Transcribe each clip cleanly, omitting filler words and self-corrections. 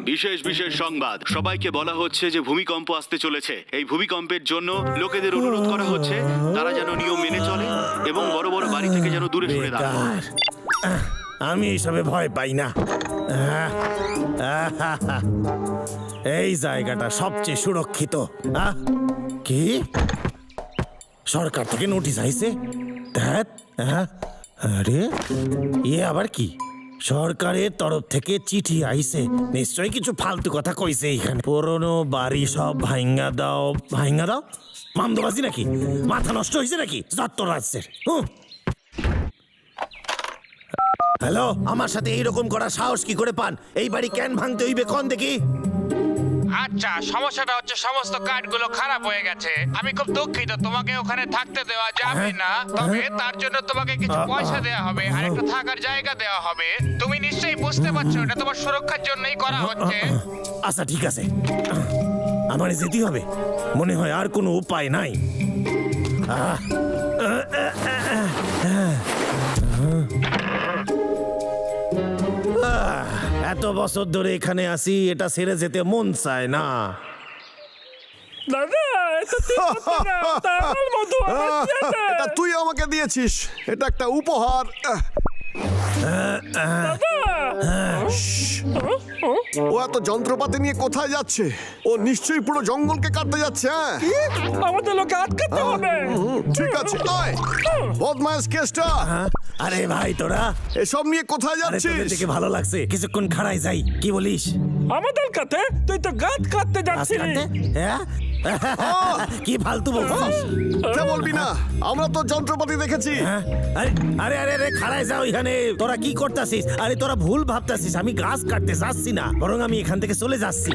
বিশেষ বিশেষ সংবাদ। সবাইকে বলা হচ্ছে যে ভূমিকম্প আসতে চলেছে। এই ভূমিকম্পের জন্য লোকেদের অনুরোধ করা হচ্ছে তারা যেন নিয়ম মেনে চলে এবং বড় বড় বাড়ি থেকে যেন দূরে সরে দাঁড়ায়। আমি এইসবে ভয় পাই না। এই জায়গাটা সবচেয়ে সুরক্ষিত। কি সরকার থেকে নোটিশ আইছে? আরে এ আবার কি? সরকারের তরফ থেকে চিঠি আইছে, নিশ্চয়ই কিছু ফালতু কথা কইছে। এইখানে পুরনো বাড়ি সব ভাঙ্গা দাও। ভাঙ্গা দাও? মামদোবাজি নাকি? মাথা নষ্ট হয়েছে নাকি যত রাজ্যের? হ্যালো, আমার সাথে এইরকম করার সাহস কি করে পান? এই বাড়ি কেন ভাঙতে হইবে কোন দেখি? আচ্ছা, সমস্যাটা হচ্ছে সমস্ত কাঠগুলো খারাপ হয়ে গেছে। আমি খুব দুঃখিত, তোমাকে ওখানে থাকতে দেওয়া যাবে না। তবে তার জন্য তোমাকে কিছু পয়সা দেওয়া হবে আর একটা থাকার জায়গা দেওয়া হবে। তুমি নিশ্চয়ই বুঝতে পারছো এটা তোমার সুরক্ষার জন্যই করা হচ্ছে। আচ্ছা ঠিক আছে, আমার যেতে হবে। মনে হয় আর কোনো উপায় নাই। এত বছর ধরে এখানে আসি, এটা ছেড়ে যেতে মন চায় না। দাদা, এটা তুই আমাকে দিয়েছিস, এটা একটা উপহার। ও এত যন্ত্রপাতি নিয়ে কোথায় যাচ্ছে? ও নিশ্চয়ই পুরো জঙ্গলকে কাটতে যাচ্ছে। আমাদের লোকে আটকাতে হবে। ঠিক আছে, আয় বদমাইশ কেসটা। আরে ভাই, তোরা এসব নিয়ে কোথায় আরে যাচ্ছিস? তোদের দেখে ভালো লাগছে, কিছুক্ষণ খাড়াই যাই। কি বলিস? আমাদের কাছে তুই তো গাছ কাটতে যাচ্ছিস। কাটতে? হ্যাঁ? কি ফালতু বলছিস? তা বলবি না, আমরা তো যন্ত্রপাতি দেখেছি। আরে আরে আরে আরে খাড়াই যাও এখানে। তোরা কি করতেছিস? আরে তোরা ভুল ভাবতাছিস, আমি গাছ কাটতে যাচ্ছি না, বরং আমি এখান থেকে চলে যাচ্ছি।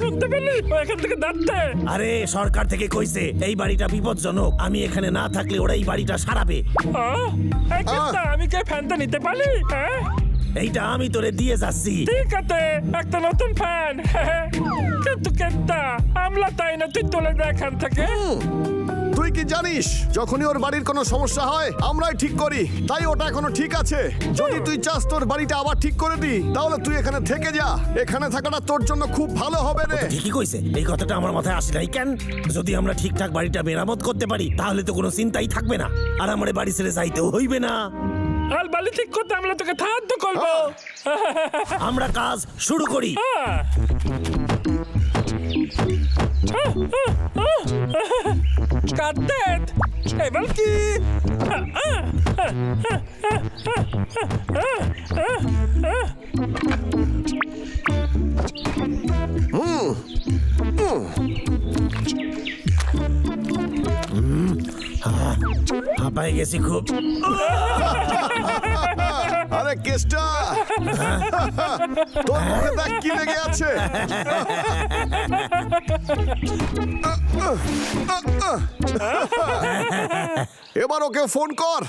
শুনতে পেলি? এখান থেকে দাঁড়তে। আরে সরকার থেকে কইছে এই বাড়িটা বিপজ্জনক, আমি এখানে না থাকলে ওরা এই বাড়িটা সারাবে। আমি কে ফ্যানটা নিতে পারি? এইটা আমি তোরে দিয়ে যাচ্ছি। ঠিক আছে, একটা নতুন ফ্যান। কিন্তু কেনটা আমলা তাই না, তুই তোলে দে এখান থেকে। তুই কি জানিস, যখনই ওর বাড়ির কোনো সমস্যা হয় আমরাই ঠিক করি, তাই ওটা এখনো ঠিক আছে। যদি তুই চাস তোর বাড়িটা আবার ঠিক করে দি, তাহলে তুই এখানে থেকে যা। এখানে থাকাটা তোর জন্য খুব ভালো হবে রে। ঠিকই কইছে, এই কথাটা আমার মাথায় আসে নাই কেন? যদি আমরা ঠিকঠাক বাড়িটা মেরামত করতে পারি তাহলে তো কোনো চিন্তাই থাকবে না, আর আমার বাড়ি ছেড়ে যাইতেও হইবে না। আর বালি ঠিক করতে আমরা তোকে সাহায্য করবো। আমরা কাজ শুরু করি। কাটতে এবার কি? হাঁপাই গেছি খুব। আরে কেসটা, তোর মুখে দেখ কি লেগে আছে। এবার ওকে ফোন কর।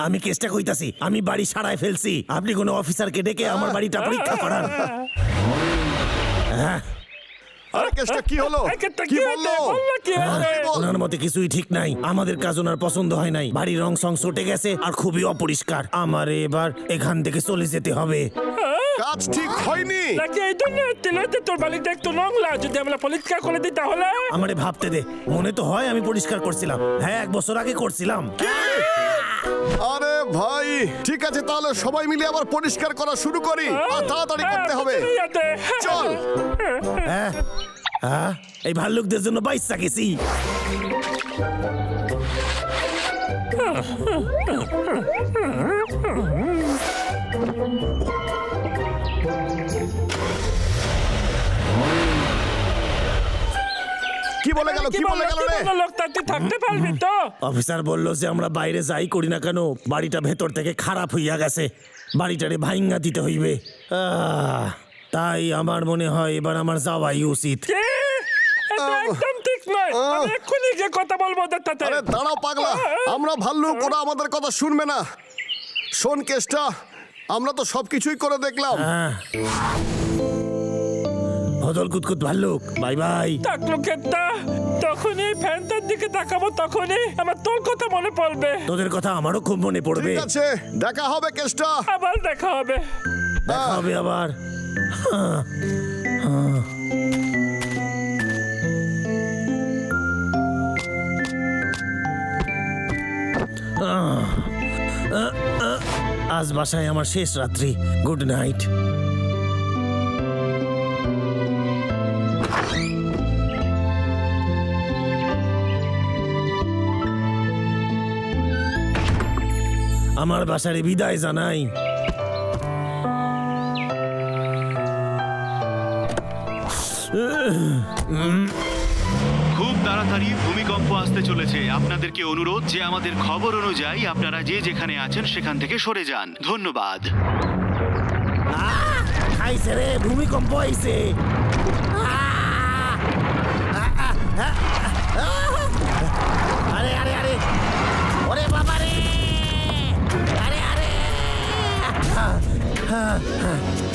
আমি কেসটা কইতাছি, আমি বাড়ি সারায় ফেলছি। আপনি কোনো অফিসারকে ডেকে আমার বাড়িটা পরীক্ষা করান। আরে কেসটা কি হলো? কি বললো? ওনার মতে কিছুই ঠিক নাই। আমাদের কাজ ওনার পছন্দ হয় নাই। বাড়ির রং সং চটে গেছে আর খুবই অপরিষ্কার। আমার এবার এখান থেকে চলে যেতে হবে। কাজ ঠিক হয়নি নাকি এই জন্য তোর বাড়িটা একটু নোংরা? যদি আমরা পরিষ্কার করে দিই তাহলে? আমারে ভাবতে দে, মনে তো হয় আমি পরিষ্কার করছিলাম। হ্যাঁ, 1 বছর আগে করছিলাম। আরে ভাই, ঠিক আছে, তাহলে সবাই মিলে আবার পরিষ্কার করা শুরু করি। আর তাড়াতাড়ি করতে হবে। চল। এই ভাল্লুকদের জন্য বাইসা গেছি। কি বলে গেল? কি বলে গেল রে? লোকটা তুই থাকতে পারবি তো? অফিসার বলল যে আমরা বাইরে যাই করি না কেন, বাড়িটা ভেতর থেকে খারাপ হইয়া গেছে, বাড়িটারে ভাঙ্গা দিতে হইবে। তাই আমার মনে হয় এবার আমার যাওয়াই উচিত। একদম ঠিক নয়, আমি এক্ষুনি গিয়ে কথা বলবো ওদের সাথে। আরে দাঁড়াও পাগলা, আমরা ভাল্লুক, ওরা আমাদের কথা শুনবে না। শোন কেসটা, আমরা তো সবকিছুই করে দেখলাম। হদল কুতকুত ভাল্লুক, বাই বাই। থাকলো কেতা, তখনই ফ্যানটার দিকে তাকাবো, তখনই আমার তোর কথা মনে পড়বে। তোদের কথা আমারও খুব মনে পড়বে। ঠিক আছে, দেখা হবে কেষ্টা। আবার দেখা হবে। দেখা হবে আবার। আজ বাসায় আমার শেষ রাত্রি। Good night. আমার বাসারে বিদায় জানাই। খুব তাড়াতাড়ি ভূমিকম্প আসতে চলেছে। আপনাদেরকে অনুরোধ যে আমাদের খবর অনুযায়ী আপনারা যে যেখানে আছেন সেখান থেকে সরে যান। ধন্যবাদ। আইছে রে, ভূমিকম্প আইছে। আরে আরে আরে, ওরে বাবা রে, আরে আরে,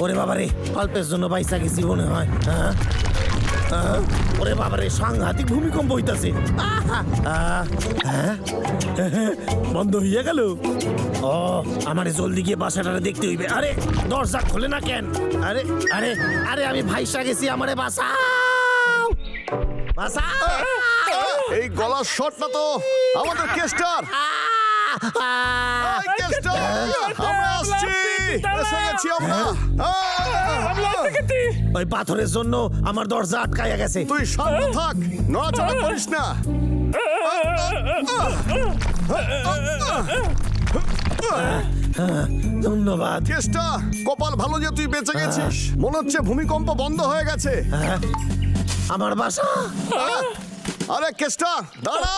ওরে বাবা রে, অল্পের জন্য বাইসা গেছি মনে হয়। ওরে বাবা রে, সাংঘাতিক ভূমিকম্প হইতাছে। বন্ধ হইয়া গেল। ও, আমারে জলদি গিয়ে বাসাটা দেখতে হইবে। আরে দরজা খোলে না কেন? আরে আরে আরে, আমি ভাইসা গেছি, আমারে বাঁচাও, বাঁচাও। এই গলার শটটা তো আমাদের কেষ্টার। এই কেষ্টা, আমরা আসছি, এসে গেছি আমরা। ওই পাথরের জন্য আমার দরজা আটকাইয়া গেছে। তুই শান্ত থাক, নড়াচড়া করিস না। ধন্যবাদ। কেষ্টা, কপাল ভালো যে তুই বেঁচে গেছিস। মনে হচ্ছে ভূমিকম্প বন্ধ হয়ে গেছে। আমার বাসা। আরে কেষ্টা, দাঁড়া।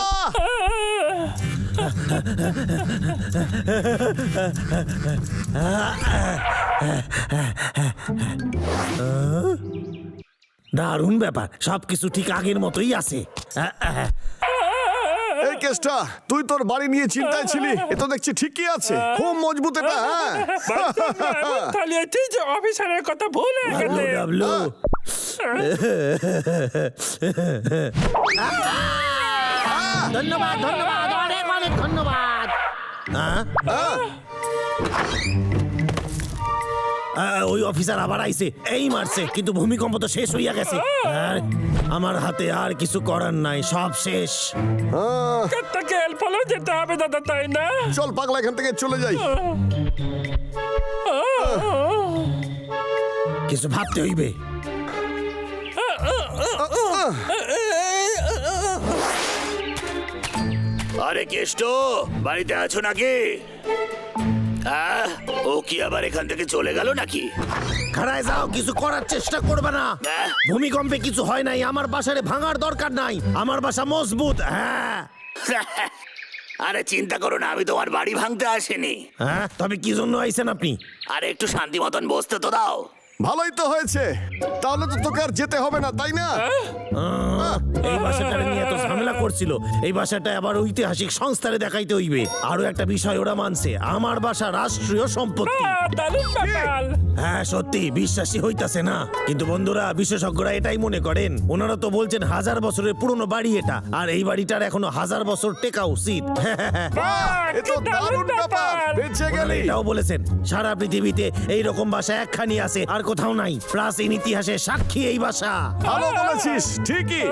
দারুণ ব্যাপার, সবকিছু ঠিক আগের মতোই আছে। এই কেষ্টা, তুই তোর বাড়ি নিয়ে চিন্তায় ছিলি, এ তো দেখছি ঠিকই আছে। খুব মজবুত এটা। হ্যাঁ, খালি এটি যে অফিসারের কথা ভুলে গেলে। ডাবলু, ধন্যবাদ ধন্যবাদ, অনেক অনেক ধন্যবাদ। ওই অফিসার আবার আইছে, এই মারছে, কিন্তু ভূমিকম্প তো শেষ হইয়া গেছে। আর আমার হাতে আর কিছু করার নাই, সব শেষ। কেতাকে হেল্প হলেও যেতে হবে দাদা, তাই না? চল পাগলা, এখান থেকে চলে যাই। কিছু ভাবতে হইবে। আরে কেষ্ট, বাড়িতে আছো নাকি? ও কি আবার এখান থেকে চলে গেল নাকি? খাড়ায় যাও, কিছু করার চেষ্টা করবে না। ভূমিকম্পে কিছু হয় নাই, আমার বাসারে ভাঙার দরকার নাই, আমার বাসা মজবুত। হ্যাঁ আরে চিন্তা করো না, আমি তোমার বাড়ি ভাঙতে আসিনি। হ্যাঁ, তবে কি জন্য আইছেন আপনি? আরে একটু শান্তি মতন বসতে তো দাও। ভালোই তো হয়েছে, তাহলে তো তোকে আর যেতে হবে না, তাই না? এই বাসাটা নিয়ে এত ঝামেলা করছিল, এই বাসাটা আবার ঐতিহাসিক সংস্থারে দেখাইতে হইবে। আরো একটা বিষয় ওরা মানছে, আমার বাসা রাষ্ট্রীয় সম্পত্তি। দারুণ ব্যাপার। হ্যাঁ সত্যি, বিশ্বাসী হইতাছে না। কিন্তু বন্ধুরা, বিশেষজ্ঞরা এটাই মনে করেন, ওনারা তো বলছেন 1000 বছরের পুরনো বাড়ি এটা, আর এই বাড়িটার এখনো 1000 বছর টেকা উচিত। এ তো দারুণ ব্যাপার, বেঁচে ওনারা গেলি। এটাও বলেছেন, সারা পৃথিবীতে এইরকম বাসা একখানি আছে, আর কোথাও নাই। প্রাচীন ইতিহাসে সাক্ষী এই বাসা। ভালো বলেছিস, ঠিকই।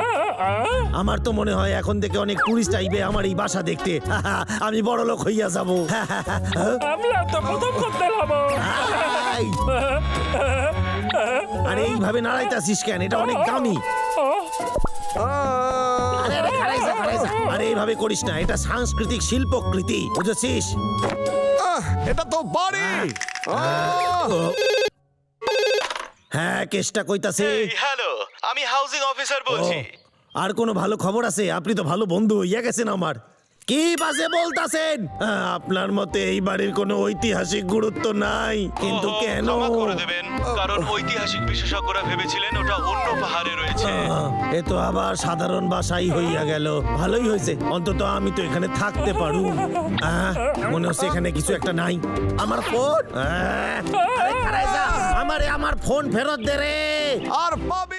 আমার তো মনে হয় এখন থেকে অনেক টুরিস্ট আইবে আমার এই বাসা দেখতে। আমি বড় লোক হইয়া যাব। আমরা তো প্রথম করতে হবো। আরে এইভাবে নাড়াইতাছিস কেন? এটা অনেক দামি। আরে আরে, খাড়াই যা, খাড়াই যা। আরে এইভাবে করিস না, এটা সাংস্কৃতিক শিল্পকৃতি, বুঝেছিস? এটা তো বাড়ি। হ্যাঁ, কেষ্টা কইতাছে। হ্যালো, আমি হাউজিং অফিসার বলছি। আর কোনো ভালো খবর আছে? আপনি তো ভালো বন্ধু হইয়া গেছেন আমার। কি বাজে বলতাছেন? আপনার মতে এই বাড়ির কোনো ঐতিহাসিক গুরুত্ব নাই, কিন্তু কেন? ক্ষমা করে দেবেন, কারণ ঐতিহাসিক বিশেষজ্ঞরা ভেবেছিলেন ওটা অন্য পাহাড়ে রয়েছে। এ তো আবার সাধারণ বাসাই হইয়া গেল। ভালোই হয়েছে, অন্তত আমি তো এখানে থাকতে পারু। মনে হচ্ছে এখানে কিছু একটা নাই। আমার ফোন, আরে খাড়াই যা, আমারে আমার ফোন ফেরত দে রে। আর পাবি